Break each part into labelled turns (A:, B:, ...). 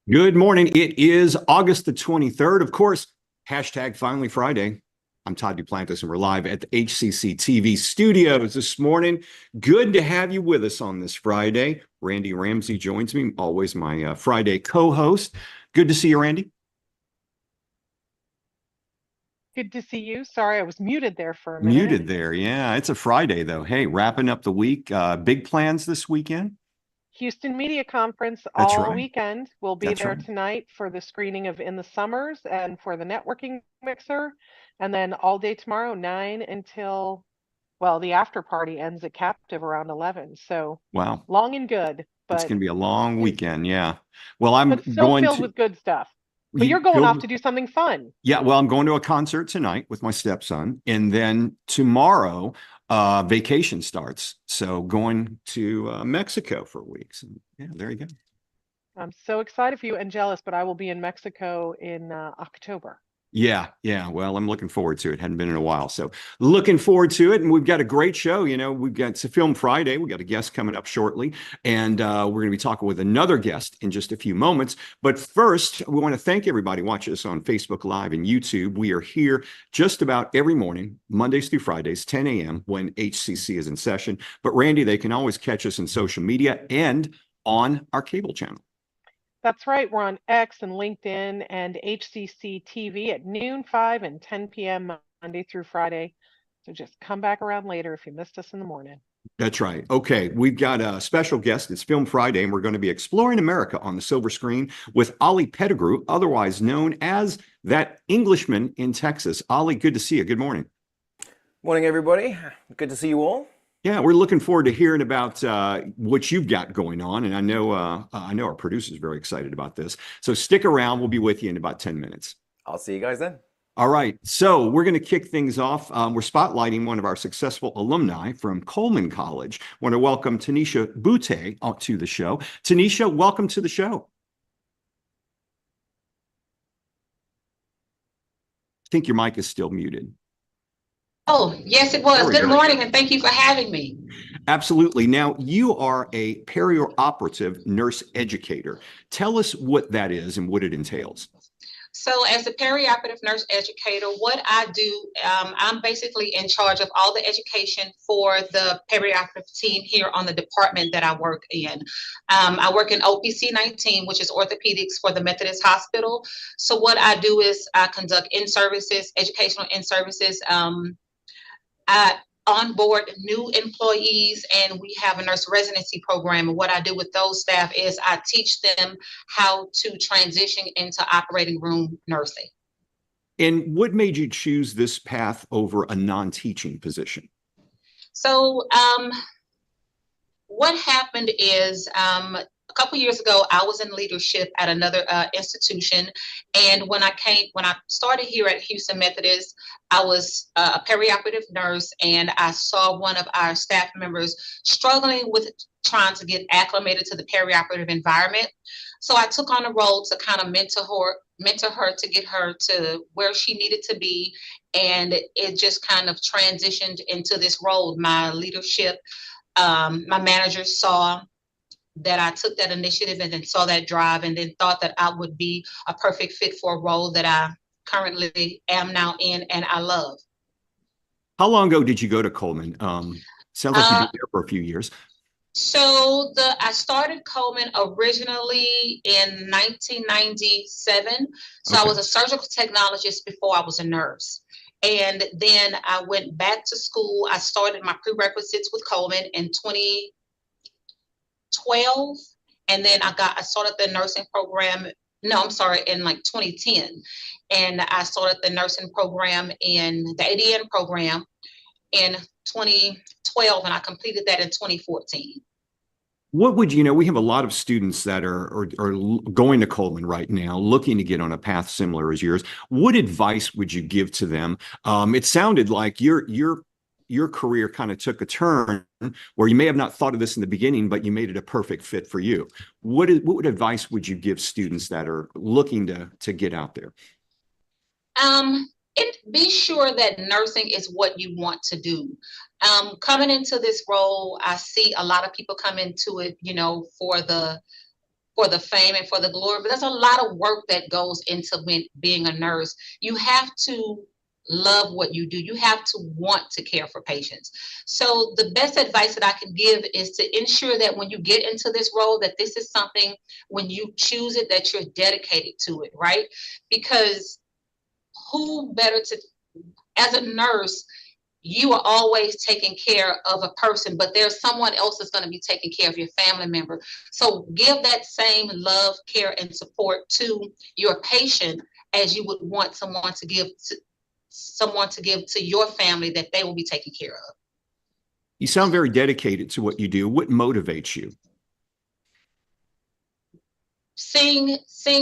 A: Good morning. It is August the 23rd. Of course, hashtag Finally Friday. I'm Todd Duplantis, and we're live at the HCC TV studios this morning. Good to have you with us on this Friday. Randy Ramsey joins me, always my Friday co-host. Good to see you, Randy.
B: Good to see you. Sorry, I was muted there for a minute.
A: Muted there. Yeah, it's a Friday, though. Hey, wrapping up the week. Big plans this weekend?
B: Houston Media Conference
A: That's
B: all
A: right.
B: weekend. We'll be
A: That's
B: there
A: right.
B: tonight for the screening of In the Summers and for the networking mixer. And then all day tomorrow, 9 until, well, the after party ends at Captive around 11. So
A: Wow.
B: long and good,
A: It's
B: but
A: going to be a long
B: it's
A: weekend. Yeah. Well, I'm
B: so
A: going
B: filled
A: to
B: with good stuff. But
A: you
B: you're going off
A: filled.
B: to do something fun.
A: Yeah, well, I'm going to a concert tonight with my stepson, and then tomorrow, vacation starts. So going to Mexico for a week. So, yeah, there you go.
B: I'm so excited for you and jealous, but I will be in Mexico in October.
A: Yeah, yeah. Well, I'm looking forward to it. Hadn't been in a while, so looking forward to it. And we've got a great show. We've got it's a Film Friday. We've got a guest coming up shortly, and we're going to be talking with another guest in just a few moments. But first, we want to thank everybody watching us on Facebook Live and YouTube. We are here just about every morning, Mondays through Fridays, 10 a.m. when HCC is in session. But Randy, they can always catch us in social media and on our cable channel.
B: That's right. We're on X and LinkedIn and HCC TV at noon, 5 and 10 p.m. Monday through Friday. So just come back around later if you missed us in the morning.
A: That's right. Okay, we've got a special guest. It's Film Friday, and we're going to be exploring America on the silver screen with Oli Pettigrew, otherwise known as that Englishman in Texas. Oli, good to see you. Good morning.
C: Morning, everybody. Good to see you all.
A: Yeah, we're looking forward to hearing about what you've got going on, and I know our producer is very excited about this. So stick around. We'll be with you in about 10 minutes.
C: I'll see you guys then.
A: All right, so we're going to kick things off. We're spotlighting one of our successful alumni from Coleman College. I want to welcome Tanicha Boutee to the show. Tanicha, welcome to the show. I think your mic is still muted.
D: Oh, yes, it was. Good morning, and thank you for having me.
A: Absolutely. Now, you are a perioperative nurse educator. Tell us what that is and what it entails.
D: So as a perioperative nurse educator, what I do, I'm basically in charge of all the education for the perioperative team here on the department that I work in. I work in OPC 19, which is orthopedics for the Methodist Hospital. So what I do is I conduct in-services, educational in-services. I onboard new employees, and we have a nurse residency program. And what I do with those staff is I teach them how to transition into operating room nursing.
A: And what made you choose this path over a non-teaching position?
D: So what happened is a couple years ago, I was in leadership at another institution. And when I started here at Houston Methodist, I was a perioperative nurse, and I saw one of our staff members struggling with trying to get acclimated to the perioperative environment. So I took on a role to kind of mentor her to get her to where she needed to be. And it just kind of transitioned into this role. My leadership, my manager saw that I took that initiative and then saw that drive, and then thought that I would be a perfect fit for a role that I currently am now in and I love.
A: How long ago did you go to Coleman? Sounds like you've been there for a few years.
D: So I started Coleman originally in 1997. So
A: Okay.
D: I was a surgical technologist before I was a nurse. And then I went back to school. I started my prerequisites with Coleman in 2012, and then I started the nursing program. No, I'm sorry, in like 2010, and I started the nursing program in the ADN program in 2012, and I completed that in 2014.
A: What would we have a lot of students that are going to Coleman right now, looking to get on a path similar as yours. What advice would you give to them? It sounded like your career kind of took a turn where you may have not thought of this in the beginning, but you made it a perfect fit for you. What advice would you give students that are looking to get out there?
D: Be sure that nursing is what you want to do. Coming into this role, I see a lot of people come into it, for the for the fame and for the glory, but there's a lot of work that goes into being a nurse. You have to love what you do. You have to want to care for patients. So the best advice that I can give is to ensure that when you get into this role, that this is something, when you choose it, that you're dedicated to it, right? Because who better to, as a nurse, you are always taking care of a person, but there's someone else that's going to be taking care of your family member. So give that same love, care, and support to your patient as you would want someone to give to your family that they will be taken care of.
A: You sound very dedicated to what you do. What motivates you?
D: Seeing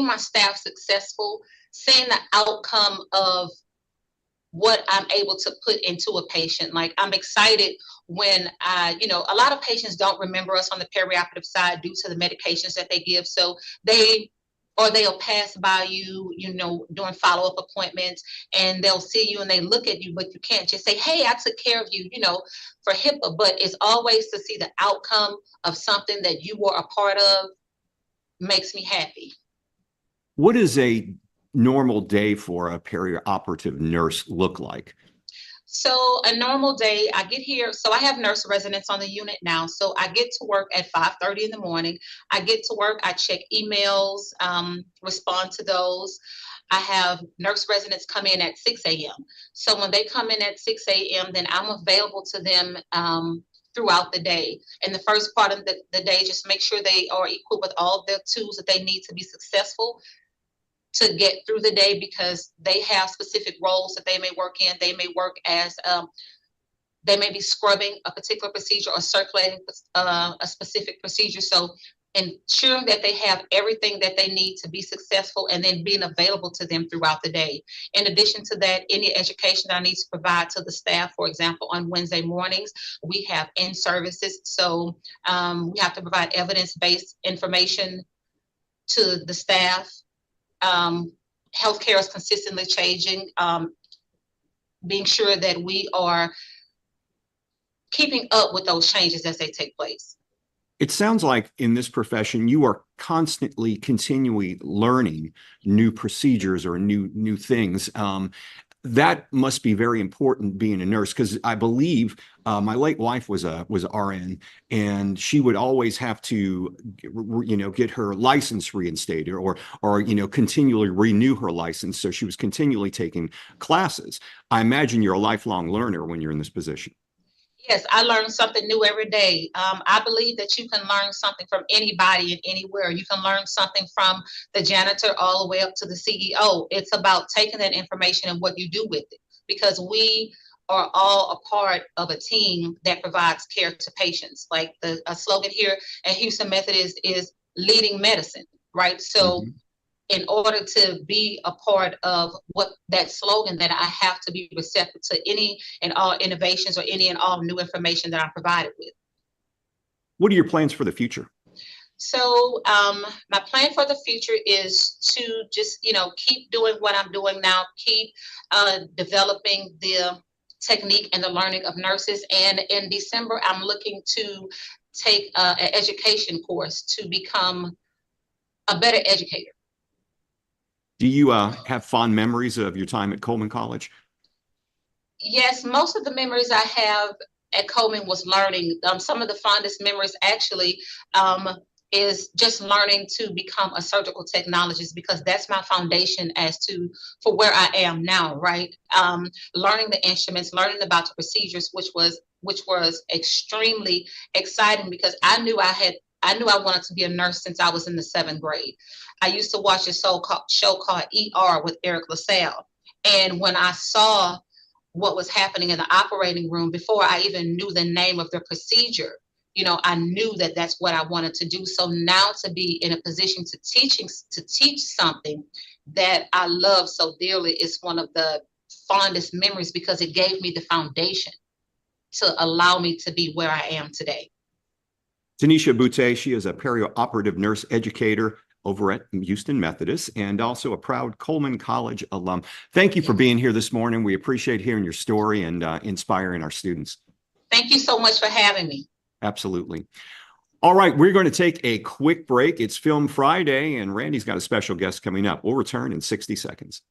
D: my staff successful, seeing the outcome of what I'm able to put into a patient. Like, I'm excited when a lot of patients don't remember us on the perioperative side due to the medications that they give. So they'll pass by you, during follow-up appointments, and they'll see you and they look at you, but you can't just say, hey, I took care of you, for HIPAA. But it's always to see the outcome of something that you were a part of makes me happy.
A: What is a normal day for a perioperative nurse look like?
D: So a normal day, I get here. So I have nurse residents on the unit now. So I get to work at 5:30 in the morning. I get to work, I check emails, respond to those. I have nurse residents come in at 6 a.m. So when they come in at 6 a.m., then I'm available to them throughout the day. And the first part of the day, just make sure they are equipped with all of the tools that they need to be successful to get through the day, because they have specific roles that they may work in. They may work as, they may be scrubbing a particular procedure or circulating a specific procedure. So ensuring that they have everything that they need to be successful, and then being available to them throughout the day. In addition to that, any education that I need to provide to the staff, for example, on Wednesday mornings, we have in-services. So we have to provide evidence-based information to the staff. Healthcare is consistently changing, being sure that we are keeping up with those changes as they take place.
A: It sounds like in this profession, you are continually learning new procedures or new things. That must be very important being a nurse, because I believe my late wife was RN, and she would always have to, get her license reinstated or continually renew her license. So she was continually taking classes. I imagine you're a lifelong learner when you're in this position.
D: Yes, I learn something new every day. I believe that you can learn something from anybody and anywhere. You can learn something from the janitor all the way up to the CEO. It's about taking that information and what you do with it, because we are all a part of a team that provides care to patients. Like a slogan here at Houston Methodist is leading medicine, right? So in order to be a part of what that slogan, that I have to be receptive to any and all innovations or any and all new information that I'm provided with.
A: What are your plans for the future?
D: So my plan for the future is to just, keep doing what I'm doing now, keep developing the technique and the learning of nurses. And in December, I'm looking to take an education course to become a better educator.
A: Do you have fond memories of your time at Coleman College?
D: Yes, most of the memories I have at Coleman was learning. Some of the fondest memories actually is just learning to become a surgical technologist, because that's my foundation for where I am now, right? Learning the instruments, learning about the procedures, which was extremely exciting, because I knew I wanted to be a nurse since I was in the 7th grade. I used to watch a show called ER with Eric LaSalle. And when I saw what was happening in the operating room, before I even knew the name of the procedure, I knew that that's what I wanted to do. So now to be in a position to teach something that I love so dearly is one of the fondest memories, because it gave me the foundation to allow me to be where I am today.
A: Tanicha Boutee, she is a perioperative nurse educator over at Houston Methodist, and also a proud Coleman College alum. Thank you for being here this morning. We appreciate hearing your story and inspiring our students.
D: Thank you so much for having me.
A: Absolutely. All right, we're going to take a quick break. It's Film Friday, and Randy's got a special guest coming up. We'll return in 60 seconds.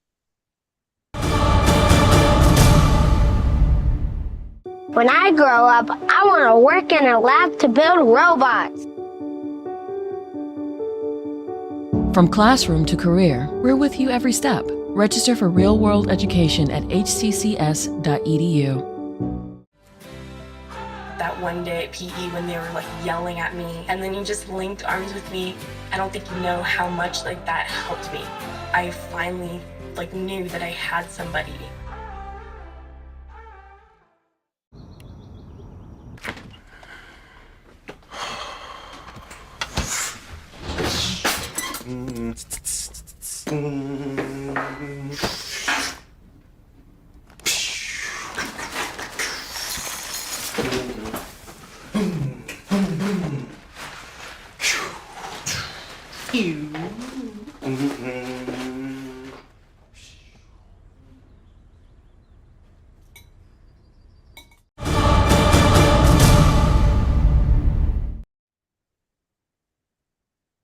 E: When I grow up, I want to work in a lab to build robots.
F: From classroom to career, we're with you every step. Register for real-world education at hccs.edu.
G: That one day at PE when they were like yelling at me and then you just linked arms with me. I don't think you know how much like that helped me. I finally like knew that I had somebody.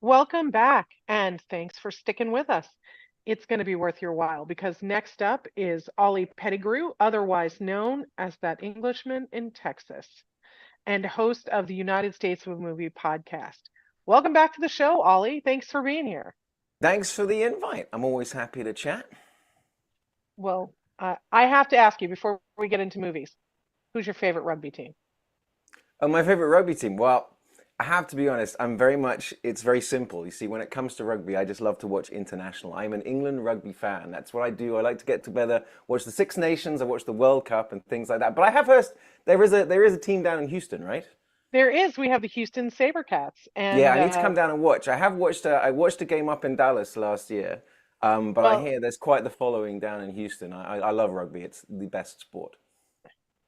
B: Welcome back, and thanks for sticking with us. It's going to be worth your while because next up is Oli Pettigrew, otherwise known as that Englishman in Texas, and host of the United States of a Movie podcast. Welcome back to the show, Oli. Thanks for being here.
C: Thanks for the invite. I'm always happy to chat.
B: Well, I have to ask you before we get into movies, who's your favorite rugby team?
C: Oh, my favorite rugby team. Well, I have to be honest, it's very simple. You see, when it comes to rugby, I just love to watch international. I'm an England rugby fan. That's what I do. I like to get together, watch the Six Nations, I watch the World Cup and things like that. But I have heard there is a team down in Houston, right?
B: There is. We have the Houston SaberCats. And
C: yeah, I need to come down and watch. I watched a game up in Dallas last year, but I hear there's quite the following down in Houston. I love rugby. It's the best sport.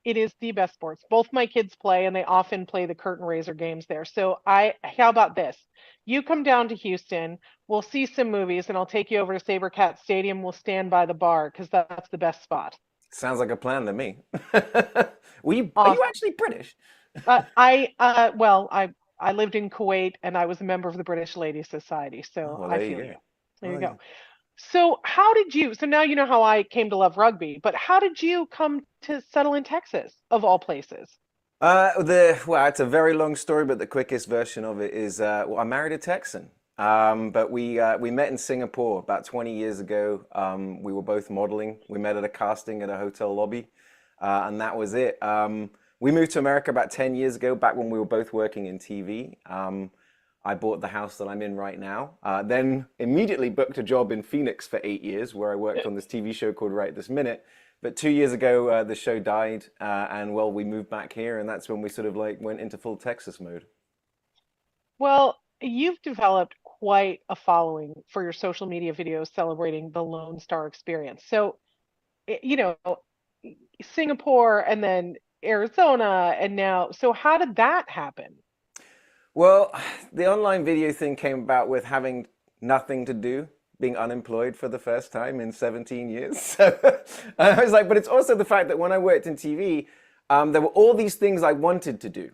B: It is the best sports. Both my kids play, and they often play the curtain raiser games there. So how about this? You come down to Houston, we'll see some movies, and I'll take you over to SaberCat Stadium. We'll stand by the bar because that's the best spot.
C: Sounds like a plan to me. Are you actually British?
B: I lived in Kuwait, and I was a member of the British Ladies Society. So I feel you. There you go. So so now you know how I came to love rugby, but how did you come to settle in Texas, of all places?
C: Well, it's a very long story, but the quickest version of it is, I married a Texan. But we met in Singapore about 20 years ago. We were both modeling. We met at a casting at a hotel lobby, and that was it. We moved to America about 10 years ago, back when we were both working in TV. I bought the house that I'm in right now, then immediately booked a job in Phoenix for 8 years where I worked on this TV show called Right This Minute. But 2 years ago, the show died and well, we moved back here and that's when we sort of like went into full Texas mode.
B: Well, you've developed quite a following for your social media videos celebrating the Lone Star experience. So, Singapore and then Arizona and now, so how did that happen?
C: Well, the online video thing came about with having nothing to do, being unemployed for the first time in 17 years. So I was like, but it's also the fact that when I worked in TV, there were all these things I wanted to do.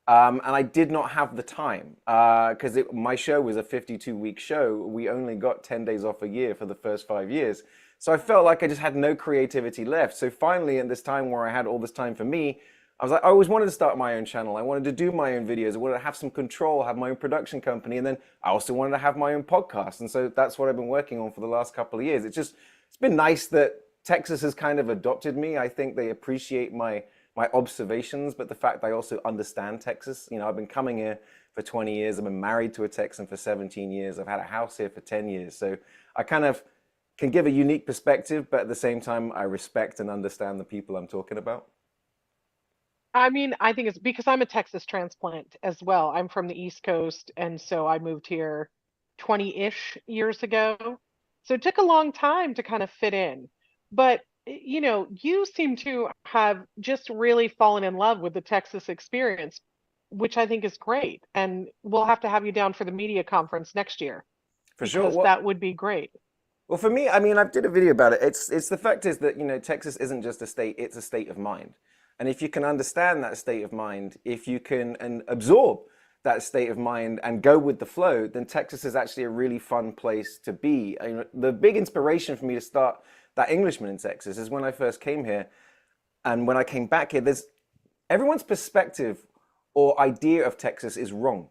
C: And I did not have the time because my show was a 52-week show. We only got 10 days off a year for the first 5 years. So I felt like I just had no creativity left. So finally, in this time where I had all this time for me, I was like, I always wanted to start my own channel. I wanted to do my own videos. I wanted to have some control, have my own production company. And then I also wanted to have my own podcast. And so that's what I've been working on for the last couple of years. It's been nice that Texas has kind of adopted me. I think they appreciate my observations, but the fact I also understand Texas. I've been coming here for 20 years. I've been married to a Texan for 17 years. I've had a house here for 10 years. So I kind of can give a unique perspective, but at the same time, I respect and understand the people I'm talking about.
B: I mean, I think it's because I'm a Texas transplant as well. I'm from the East Coast, and so I moved here 20-ish years ago. So it took a long time to kind of fit in. But, you seem to have just really fallen in love with the Texas experience, which I think is great. And we'll have to have you down for the media conference next year.
C: For sure.
B: Because that would be great.
C: Well, for me, I mean, I did a video about it. It's the fact is that, Texas isn't just a state, it's a state of mind. And if you can understand that state of mind, if you can and absorb that state of mind and go with the flow, then Texas is actually a really fun place to be. The big inspiration for me to start that Englishman in Texas is when I first came here. And when I came back here, everyone's perspective or idea of Texas is wrong.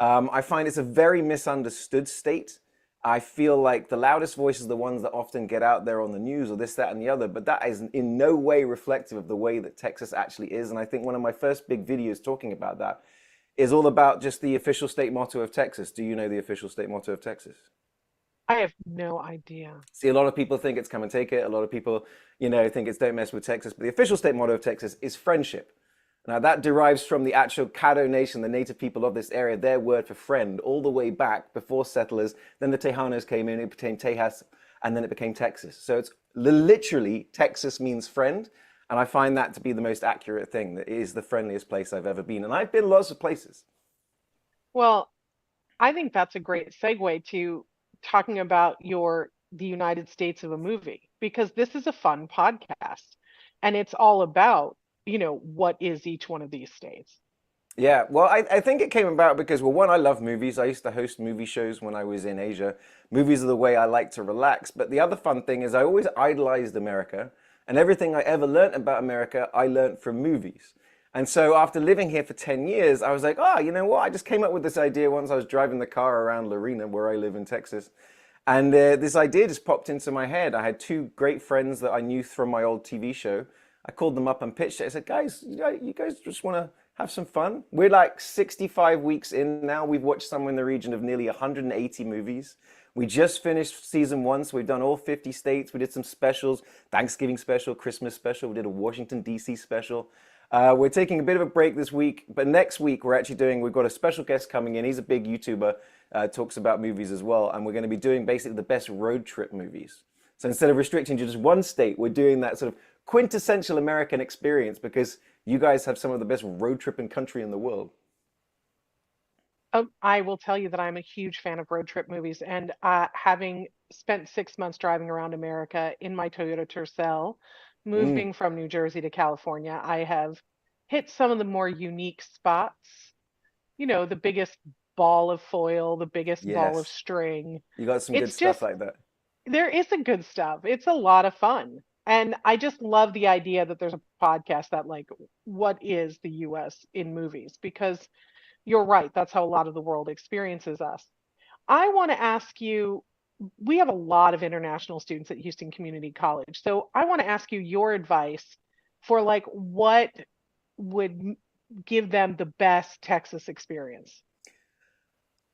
C: I find it's a very misunderstood state. I feel like the loudest voices are the ones that often get out there on the news or this, that, and the other, but that is in no way reflective of the way that Texas actually is. And I think one of my first big videos talking about that is all about just the official state motto of Texas. Do you know the official state motto of Texas?
B: I have no idea.
C: See, a lot of people think it's come and take it. A lot of people, think it's don't mess with Texas. But the official state motto of Texas is friendship. Now, that derives from the actual Caddo Nation, the native people of this area, their word for friend, all the way back before settlers. Then the Tejanos came in, it became Tejas, and then it became Texas. So it's literally Texas means friend. And I find that to be the most accurate thing. That it is the friendliest place I've ever been. And I've been lots of places.
B: Well, I think that's a great segue to talking about the United States of a movie, because this is a fun podcast and it's all about, what is each one of these states?
C: Yeah, well, I think it came about because, well, one, I love movies. I used to host movie shows when I was in Asia. Movies are the way I like to relax. But the other fun thing is I always idolized America, and everything I ever learned about America, I learned from movies. And so after living here for 10 years, I was like, you know what? I just came up with this idea once I was driving the car around Lorena, where I live in Texas. And this idea just popped into my head. I had two great friends that I knew from my old TV show. I called them up and pitched it. I said, guys, you guys just want to have some fun? We're like 65 weeks in now. We've watched somewhere in the region of nearly 180 movies. We just finished season 1, so we've done all 50 states. We did some specials, Thanksgiving special, Christmas special. We did a Washington, D.C. special. We're taking a bit of a break this week, but next week we've got a special guest coming in. He's a big YouTuber, talks about movies as well. And we're going to be doing basically the best road trip movies. So instead of restricting to just one state, we're doing that sort of quintessential American experience because you guys have some of the best road tripping country in the world.
B: I will tell you that I'm a huge fan of road trip movies, and having spent 6 months driving around America in my Toyota Tercel, moving from New Jersey to California, I have hit some of the more unique spots. The biggest ball of foil, the biggest ball of string.
C: You got some good stuff like that.
B: There is some good stuff. It's a lot of fun. And I just love the idea that there's a podcast that what is the US in movies? Because you're right, that's how a lot of the world experiences us. I want to ask you, we have a lot of international students at Houston Community College. So I want to ask you your advice for what would give them the best Texas experience.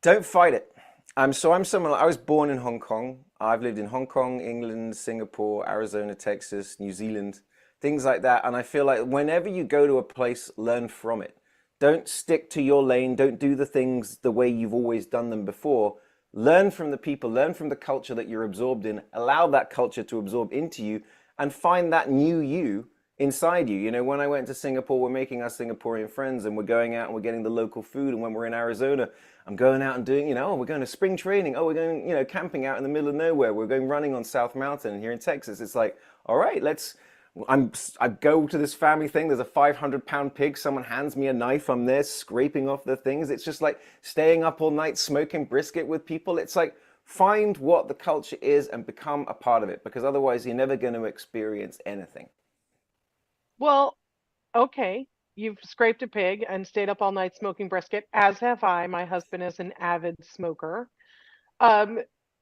C: Don't fight it. I was born in Hong Kong. I've lived in Hong Kong, England, Singapore, Arizona, Texas, New Zealand, things like that. And I feel like whenever you go to a place, learn from it. Don't stick to your lane. Don't do the things the way you've always done them before. Learn from the people, learn from the culture that you're absorbed in. Allow that culture to absorb into you and find that new you inside you. When I went to Singapore, we're making our Singaporean friends and we're going out and we're getting the local food. And when we're in Arizona, I'm going out and doing, we're going to spring training. Oh, we're going, camping out in the middle of nowhere. We're going running on South Mountain here in Texas. It's like, all right, I go to this family thing. There's a 500-pound pig. Someone hands me a knife. I'm there scraping off the things. It's just like staying up all night, smoking brisket with people. It's like, find what the culture is and become a part of it, because otherwise you're never going to experience anything.
B: Well, okay. You've scraped a pig and stayed up all night smoking brisket, as have I. My husband is an avid smoker.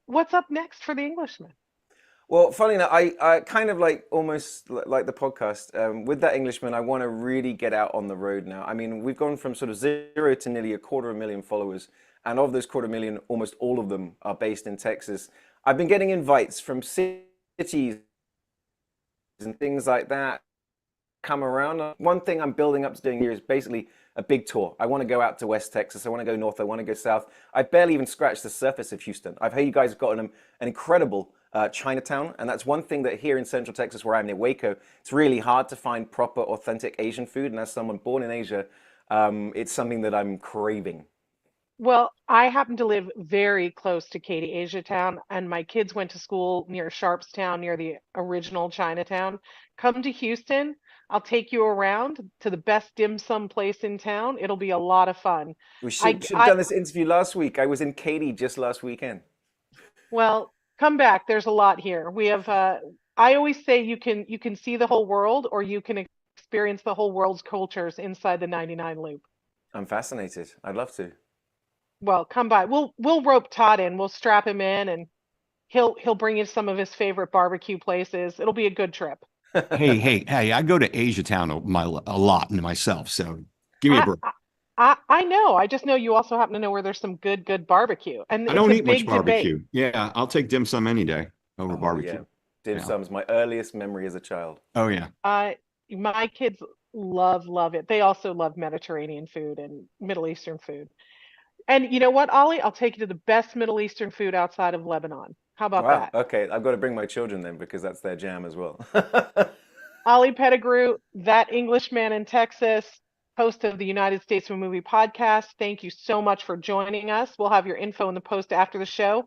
B: What's up next for the Englishman?
C: Well, funny enough, I kind of almost like the podcast. With that Englishman, I want to really get out on the road now. I mean, we've gone from sort of 0 to nearly 250,000 followers. And of those 250,000, almost all of them are based in Texas. I've been getting invites from cities and things like that come around. One thing I'm building up to doing here is basically a big tour. I want to go out to West Texas. I want to go north. I want to go south. I've barely even scratched the surface of Houston. I've heard you guys have got an incredible Chinatown, and that's one thing that here in Central Texas, where I'm near Waco, it's really hard to find proper, authentic Asian food. And as someone born in Asia, it's something that I'm craving.
B: Well, I happen to live very close to Katy, Asia Town, and my kids went to school near Sharpstown, near the original Chinatown. Come to Houston. I'll take you around to the best dim sum place in town. It'll be a lot of fun.
C: We should have done this interview last week. I was in Katy just last weekend.
B: Well, come back. There's a lot here. We have I always say you can see the whole world, or you can experience the whole world's cultures inside the 99 loop.
C: I'm fascinated. I'd love to.
B: Well, come by. We'll rope Todd in. We'll strap him in, and he'll bring you some of his favorite barbecue places. It'll be a good trip.
A: Hey, I go to Asia Town a lot myself, so give me a break.
B: I know. I just know you also happen to know where there's some good barbecue. And
A: I
B: it's
A: don't
B: a
A: eat much
B: big
A: barbecue.
B: debate.
A: Yeah, I'll take dim sum any day over barbecue.
C: Yeah. Dim sum's my earliest memory as a child.
A: Oh yeah.
B: My kids love it. They also love Mediterranean food and Middle Eastern food. And you know what, Ollie? I'll take you to the best Middle Eastern food outside of Lebanon. How about that?
C: Okay, I've got to bring my children then because that's their jam as well.
B: Oli Pettigrew, that Englishman in Texas, host of the United States of a Movie podcast. Thank you so much for joining us. We'll have your info in the post after the show,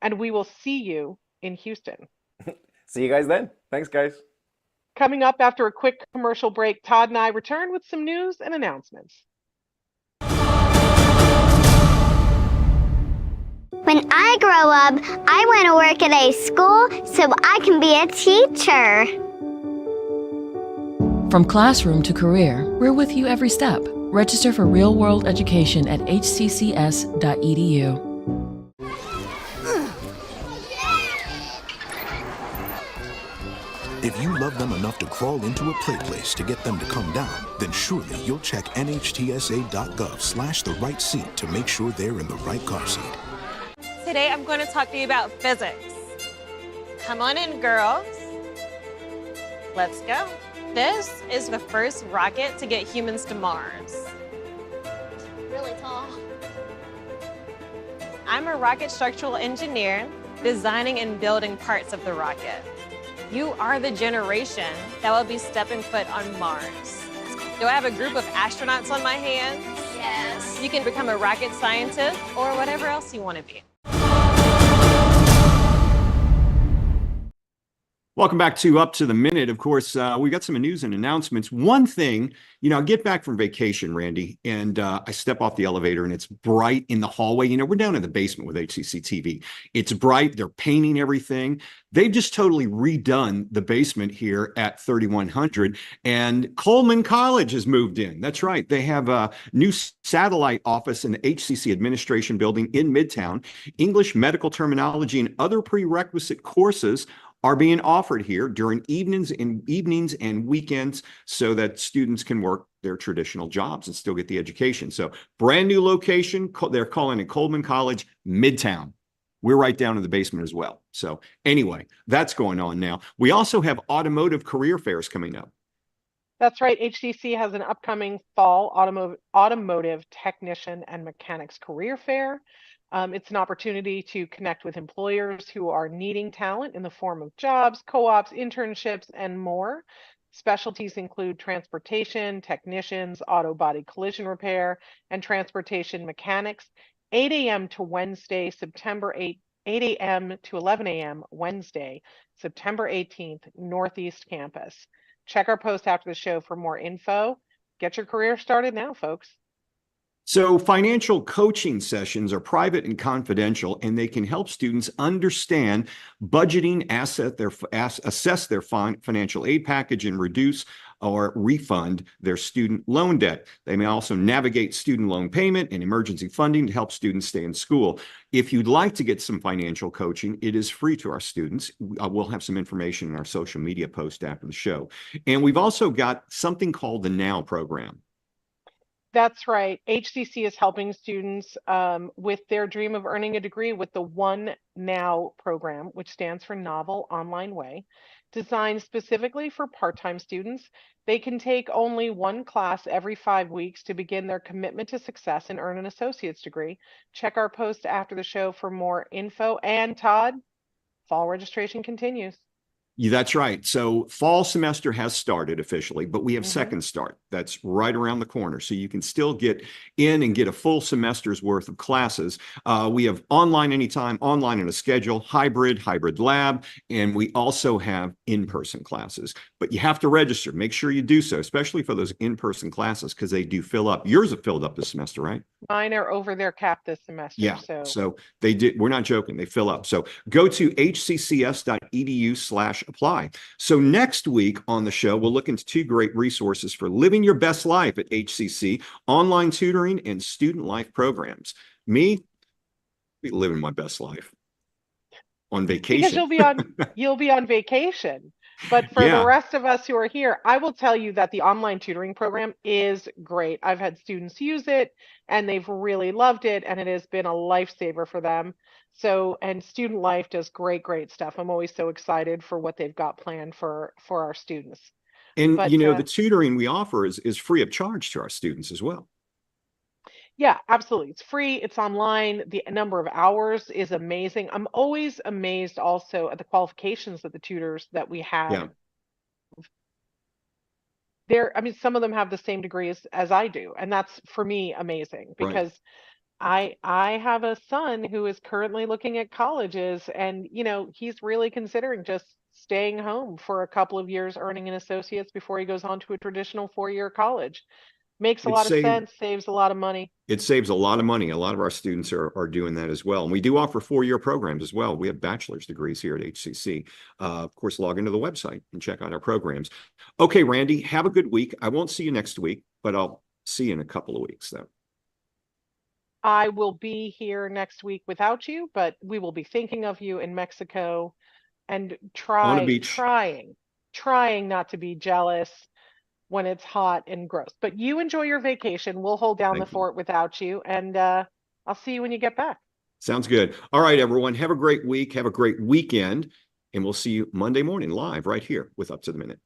B: and we will see you in Houston.
C: See you guys then. Thanks, guys.
B: Coming up after a quick commercial break, Todd and I return with some news and announcements.
E: When I grow up, I want to work at a school so I can be a teacher.
F: From classroom to career, we're with you every step. Register for real-world education at hccs.edu.
H: If you love them enough to crawl into a play place to get them to come down, then surely you'll check nhtsa.gov/the right seat to make sure they're in the right car seat.
I: Today I'm going to talk to you about physics. Come on in, girls. Let's go. This is the first rocket to get humans to Mars.
E: Really tall.
I: I'm a rocket structural engineer, designing and building parts of the rocket. You are the generation that will be stepping foot on Mars. Do I have a group of astronauts on my hands?
E: Yes.
I: You can become a rocket scientist or whatever else you want to be.
A: Welcome back to Up to the Minute. Of course, we got some news and announcements. One thing, I get back from vacation, Randy, and I step off the elevator and it's bright in the hallway. We're down in the basement with HCCTV. It's bright. They're painting everything. They've just totally redone the basement here at 3100, and Coleman College has moved in. That's right. They have a new satellite office in the HCC administration building in Midtown. English, medical terminology, and other prerequisite courses are being offered here during evenings and weekends so that students can work their traditional jobs and still get the education. So brand new location. They're calling it Coleman College, Midtown. We're right down in the basement as well. So anyway, that's going on now. We also have automotive career fairs coming up.
B: That's right. HCC has an upcoming fall automotive technician and mechanics career fair. It's an opportunity to connect with employers who are needing talent in the form of jobs, co-ops, internships, and more. Specialties include transportation, technicians, auto body collision repair, and transportation mechanics. 8 a.m. to Wednesday, September 8 a.m. to 11 a.m. Wednesday, September 18th, Northeast Campus. Check our post after the show for more info. Get your career started now, folks.
A: So financial coaching sessions are private and confidential, and they can help students understand budgeting, assess their financial aid package, and reduce or refund their student loan debt. They may also navigate student loan payment and emergency funding to help students stay in school. If you'd like to get some financial coaching, it is free to our students. We'll have some information in our social media post after the show. And we've also got something called the Now program.
B: That's right. HCC is helping students with their dream of earning a degree with the One Now program, which stands for Novel Online Way. Designed specifically for part-time students, they can take only one class every 5 weeks to begin their commitment to success and earn an associate's degree. Check our post after the show for more info. And Todd, fall registration continues.
A: That's right. So fall semester has started officially, but we have second start. That's right around the corner. So you can still get in and get a full semester's worth of classes. We have online anytime, online in a schedule, hybrid lab, and we also have in-person classes. But you have to register. Make sure you do so, especially for those in-person classes, because they do fill up. Yours have filled up this semester, right?
B: Mine are over their cap this semester.
A: Yeah.
B: So
A: they did. We're not joking. They fill up. So go to hccs.edu/apply. So next week on the show, we'll look into two great resources for living your best life at HCC: online tutoring and student life programs. Me, be living my best life on vacation.
B: Because you'll be on vacation. But for the rest of us who are here, I will tell you that the online tutoring program is great. I've had students use it and they've really loved it, and it has been a lifesaver for them. So, and Student Life does great stuff. I'm always so excited for what they've got planned for our students.
A: And the tutoring we offer is free of charge to our students as well.
B: Yeah, absolutely. It's free. It's online. The number of hours is amazing. I'm always amazed also at the qualifications of the tutors that we have. I mean, some of them have the same degrees as I do, and that's for me amazing, because I have a son who is currently looking at colleges, and he's really considering just staying home for a couple of years, earning an associate's before he goes on to a traditional 4-year college. Makes a lot of sense, saves a lot of money.
A: It saves a lot of money. A lot of our students are doing that as well. And we do offer 4-year programs as well. We have bachelor's degrees here at HCC. Of course, log into the website and check out our programs. Okay, Randy, have a good week. I won't see you next week, but I'll see you in a couple of weeks, though.
B: I will be here next week without you, but we will be thinking of you in Mexico and trying not to be jealous when it's hot and gross. But you enjoy your vacation. We'll hold down the fort without you, and I'll see you when you get back.
A: Sounds good. All right, everyone. Have a great week. Have a great weekend, and we'll see you Monday morning live right here with Up to the Minute.